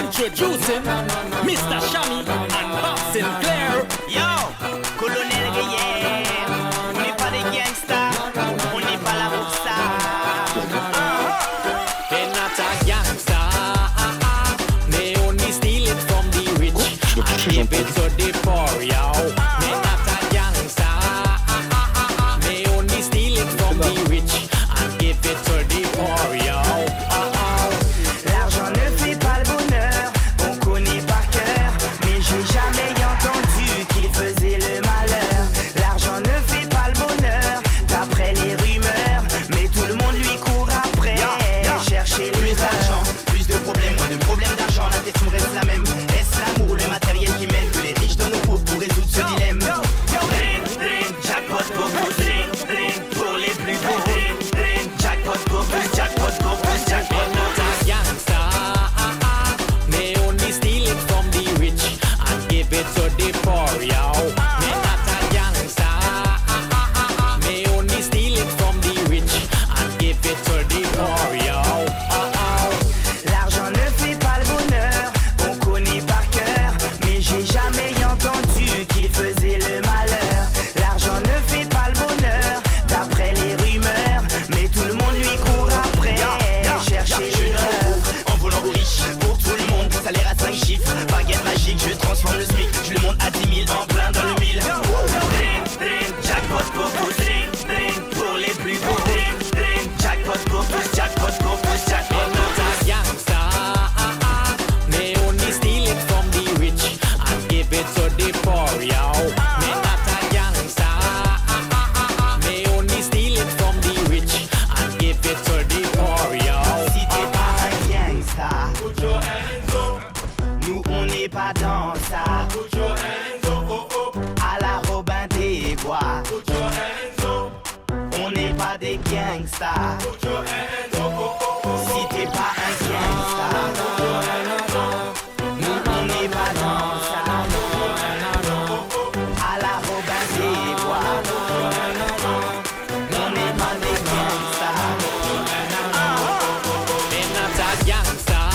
Introducing Mr. Shami and Bob Sinclair. Yo, colonel Guerrier, on n'est pas des gangsters, on n'est pas là pour ça. They're not a gangster, they only steal it from the rich and give it to the poor, yo. They're not a gangster, they only steal it from the rich and give it to the poor, yo. L'argent ne fait pas le bonheur, on connaît par cœur, mais j'ai jamais entendu qu'il faisait le malheur. L'argent ne fait pas le bonheur, d'après les rumeurs, mais tout le monde lui court après, chercher plus d'argent, plus de problèmes, moins de problèmes d'argent, la question reste la même. Est-ce l'amour, le matériel qui mène que les riches donnent aux pauvres pour résoudre ce dilemme? Jackpot pour tous, pour les plus beaux. Jackpot pour plus, jackpot pour plus, jackpot. They only steal it from the rich and give it to the poor, yo. They're not a gangster. They only steal it from the rich and give it to the poor, yo. L'argent ne fait pas le bonheur, on connaît par cœur, mais j'ai jamais entendu qu'il faisait le malheur. L'argent ne fait pas le bonheur, d'après les rumeurs, mais tout le monde lui court après, chercher l'erreur. En volant aux riches, pour tout le monde, salaire à 5 chiffres, baguette magique, je transforme le SMIC, je le monte à 10 000, en plein dans le mille. Jackpot pour tous, pour les plus beaux. Jackpot pour tous, jackpot pour plus, jackpot. They're not a gangster. They only steal it from the rich and give it to the poor, yo. They're not a gangster. They only steal it from the rich and give it to the poor, yo. Si t'es pas un gangsta, nous on n'est pas dans ça. À la Robin des Bois, on n'est pas des gangsters. Si t'es pas un gangsta, nous on n'est pas dans ça. À la Robin des Bois, on n'est pas des gangsters. They're not a gangster.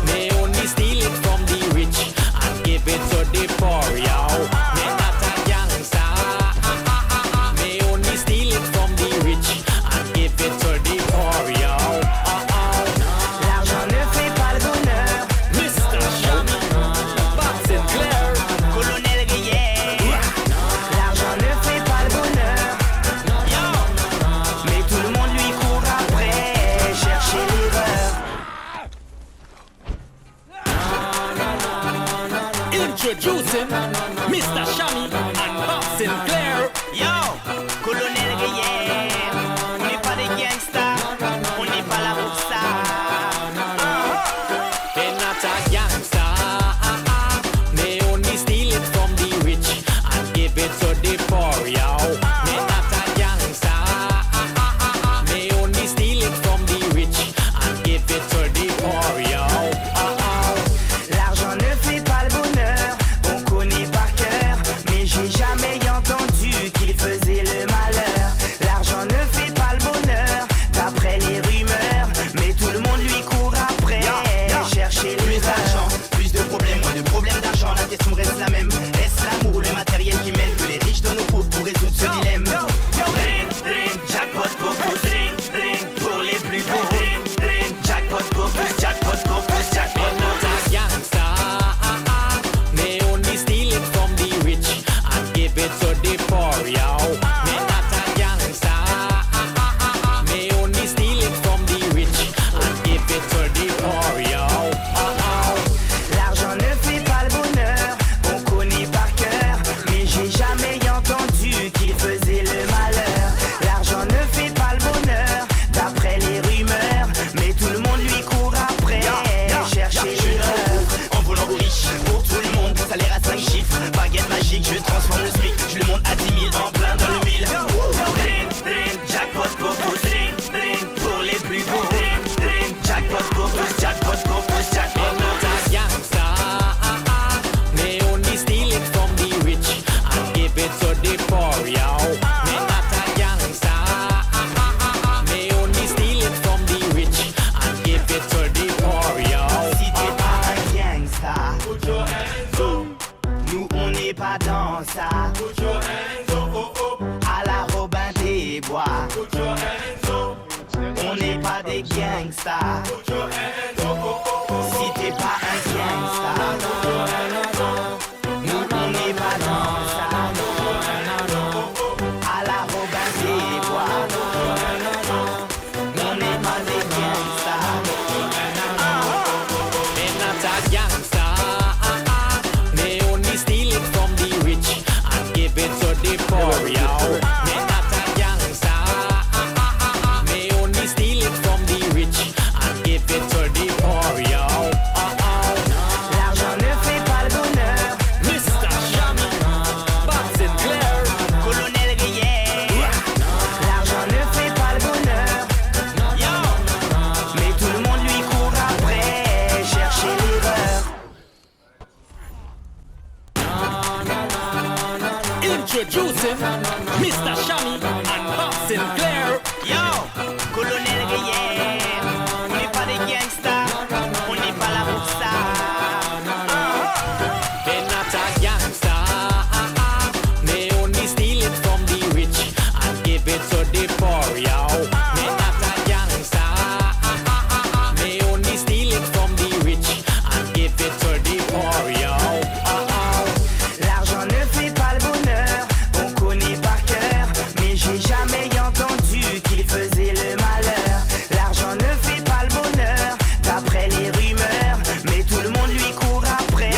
They only steal it from the rich and give it to the poor, yo. They're not a gangster. They only steal it from the rich and give it to the poor, yo. L'argent ne fait pas le bonheur, Mr. Shami, Bob Sinclair. colonel Guerrier. L'argent ne fait pas le bonheur, mais tout le monde lui court après, chercher l'erreur. Introducing Mr. Shami and Bob Sinclair. Yo, colonel Guerrier, on n'est pas des gangsters, on n'est pas là pour ça. They're not a gangster. They only steal it from the rich and give it to the poor, yo. They're not a gangster. They only steal it from the rich and give it to the poor, yo. L'argent ne fait pas le bonheur, on connaît par cœur, gangsta, si t'es pas un gangsta, nous on n'est pas dans ça. À la Robin des Bois, on n'est pas des gangsta. They're not a gangsta. They only steal it from the rich and give it to the poor, yo. They're not a gangsta. They only steal it from the rich and give it to the poor, yo. L'argent ne fait pas le bonheur. Mr. Shami, Bob Sinclair. Colonel Rivière. L'argent ne fait pas le bonheur. Mais tout le monde lui court après, chercher l'erreur. Introducing Mr. Shami and Bob Sinclair. Yo, Colonel Rivière. On n'est pas des gangsters, on n'est pas là pour ça. They're not a gangsta. They only steal it from the rich and give it to the poor, yo. They're not a gangsta. They only steal it from the rich and give it to the poor, yo. L'argent ne fait pas le bonheur, on connaît par cœur, mais j'ai jamais entendu qu'il faisait le malheur. L'argent ne fait pas le bonheur, d'après les rumeurs, mais tout le monde lui court après,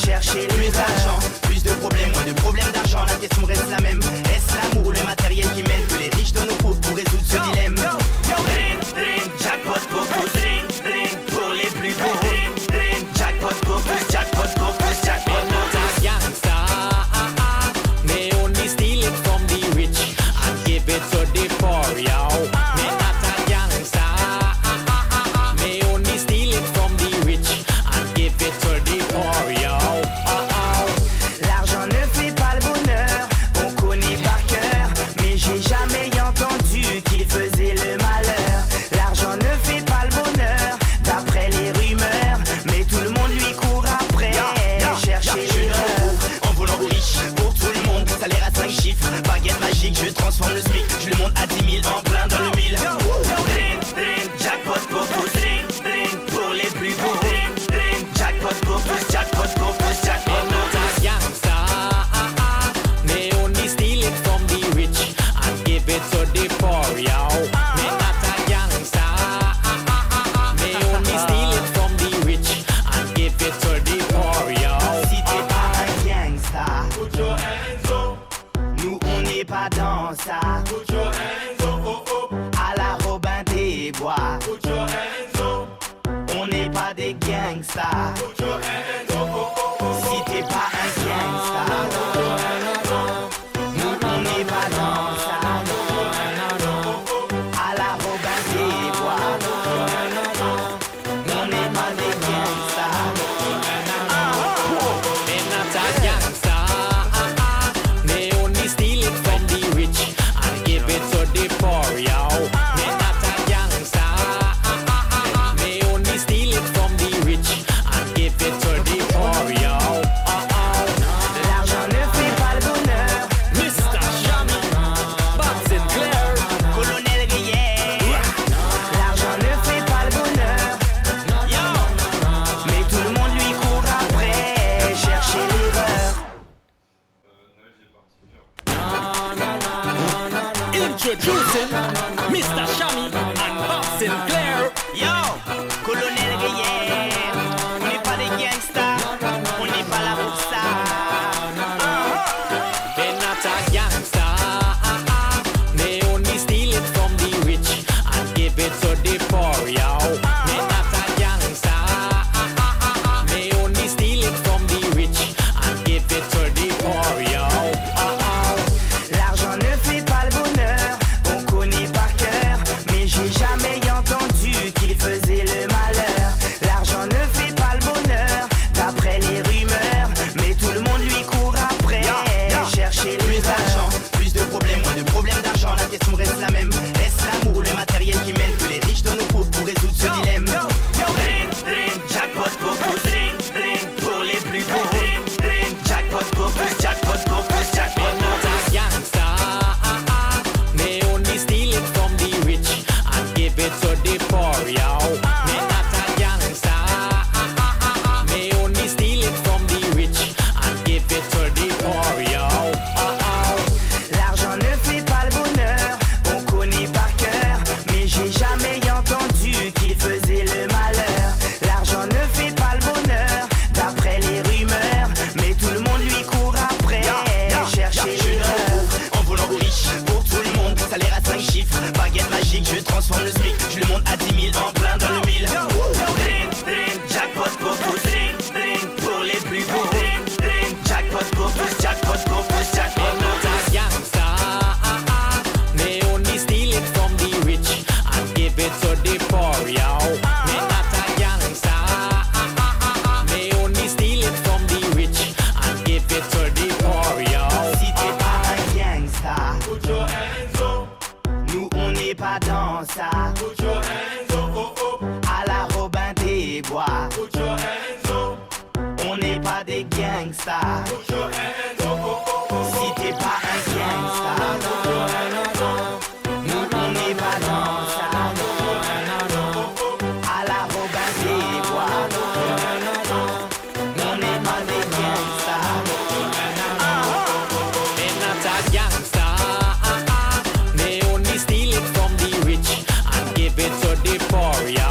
chercher Plus l'erreur. d'argent, plus de problèmes, moins de problèmes d'argent, la question reste la même. Est-ce l'amour ou le matériel qui mène que les riches donnent aux pauvres pour résoudre ce dilemme? Ring, ring, jackpot, focus, ring, ring, pour les plus beaux. Ring, ring, jackpot, focus, jackpot, focus, jackpot. They're not a gangsta. They only steal it from the rich and give it to the poor, yo. They're not a gangsta. They only steal it from the rich and give it to the poor, yo. L'argent ne fait pas le bonheur, on connaît par cœur, mais j'ai jamais entendu qu'il faisait le malheur. L'argent ne fait pas le bonheur, d'après les rumeurs, mais tout le monde lui court après, chercher Je suis l'erreur. en volant riche pour tout le monde, salaire à 5 chiffres, baguette magique, je transforme le SMIC, je le monte à 10 000, en plein dans le mille. Ring, ring, jackpot, focus, ring, ring, pour les plus beaux. Ring, ring, jackpot, focus, jackpot, focus, jackpot. They're not a gangsta. They only steal it from the rich and give it to the poor, yo. They're not a gangsta. They only steal it from the rich and give it to the poor, yo. Si t'es pas un gangsta, nous on n'est pas dans ça. À la Robin des Bois, on n'est pas des gangsters. Si t'es pas un gangsta, nous on n'est pas dans ça. À la Robin des Bois, on n'est pas des gangsters. They're not a gangsta. They only steal it from the rich and give it to the poor, yo. They're not a gangsta. They only steal it from the rich and give it to the poor, yo. L'argent ne gangsta. Si t'es pas un gangsta, nous on n'est pas dans ça. À la Robin des Bois, on n'est pas des gangsters. They're not a gangster. They only steal it from the rich and give it to the poor, yo.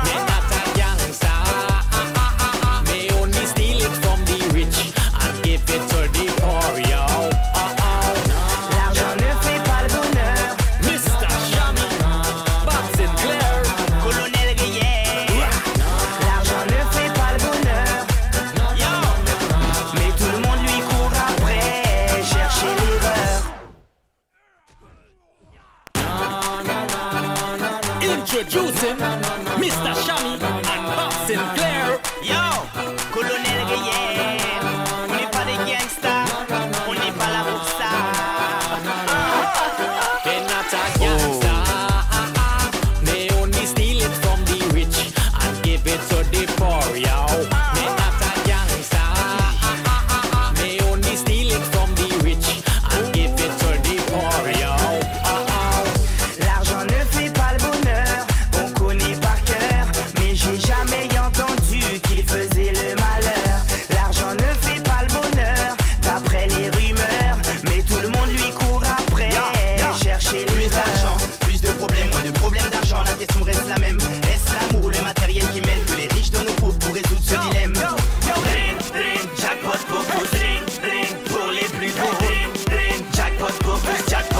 They're not a gangster. They only steal it from the rich and give it to the poor, yo. L'argent ne fait pas le bonheur. Mr. Shami, Bob Sinclair. Colonel Guillet. L'argent ne fait pas le bonheur. Mais tout le monde lui court après, chercher l'erreur. Introducing Mr. Shami and Bob Sinclair. Yo, Colonel Guillet. On n'est pas des gangsters, on n'est pas là pour ça. They're not a gangster. They only steal it from the rich and give it to the poor, yo. They're not a gangster. They only steal it from the rich and give it to the poor, yo. L'argent ne fait pas le bonheur, on connaît par cœur. Mais j'ai jamais entendu qu'il faisait le malheur. L'argent ne fait pas le bonheur, d'après les rumeurs. Mais tout le monde lui court après, chercher Plus l'erreur. d'argent, plus de problèmes, moins de problèmes d'argent, la question reste la même. Est-ce l'amour ou le matériel qui mène que les riches donnent aux pauvres pour résoudre ce dilemme? Ring, ring, jackpot pour tous, ring, ring, pour les plus gros. Ring, ring, jackpot pour tous, jackpot